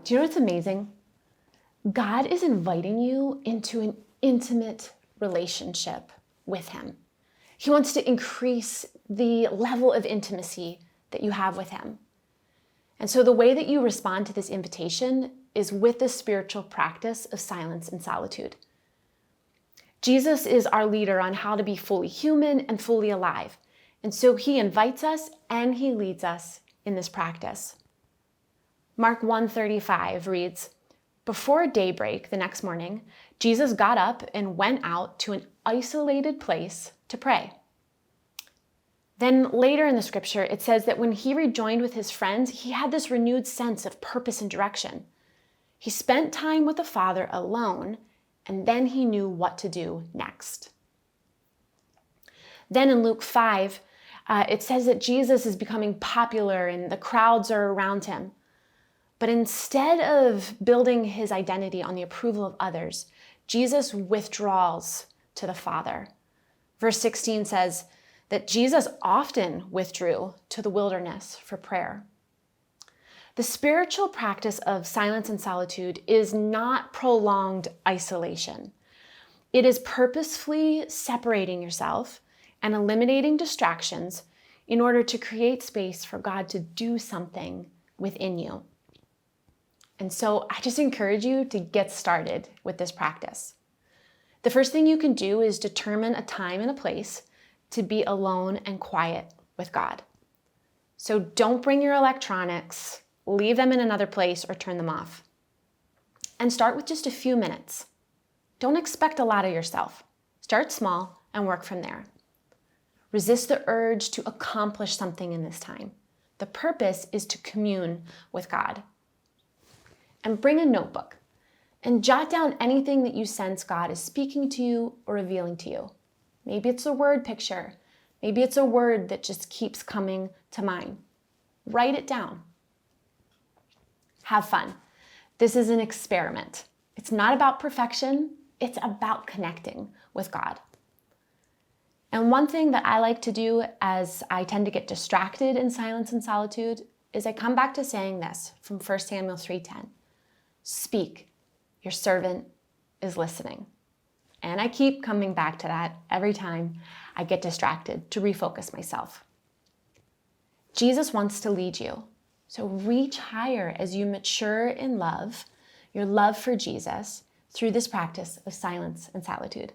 Do you know what's amazing? God is inviting you into an intimate relationship with him. He wants to increase the level of intimacy that you have with him. And so the way that you respond to this invitation is with the spiritual practice of silence and solitude. Jesus is our leader on how to be fully human and fully alive. And so he invites us and he leads us in this practice. Mark 1:35 reads, "Before daybreak the next morning, Jesus got up and went out to an isolated place to pray." Then later in the scripture, it says that when he rejoined with his friends, he had this renewed sense of purpose and direction. He spent time with the Father alone, and then he knew what to do next. Then in Luke 5, it says that Jesus is becoming popular and the crowds are around him. But instead of building his identity on the approval of others, Jesus withdraws to the Father. Verse 16 says that Jesus often withdrew to the wilderness for prayer. The spiritual practice of silence and solitude is not prolonged isolation. It is purposefully separating yourself and eliminating distractions in order to create space for God to do something within you. And so I just encourage you to get started with this practice. The first thing you can do is determine a time and a place to be alone and quiet with God. So don't bring your electronics, leave them in another place, or turn them off. And start with just a few minutes. Don't expect a lot of yourself. Start small and work from there. Resist the urge to accomplish something in this time. The purpose is to commune with God. And bring a notebook and jot down anything that you sense God is speaking to you or revealing to you. Maybe it's a word picture. Maybe it's a word that just keeps coming to mind. Write it down. Have fun. This is an experiment. It's not about perfection. It's about connecting with God. And one thing that I like to do as I tend to get distracted in silence and solitude is I come back to saying this from 1 Samuel 3:10. Speak, your servant is listening. And I keep coming back to that every time I get distracted to refocus myself. Jesus wants to lead you. So reach higher as you mature in love, your love for Jesus, through this practice of silence and solitude.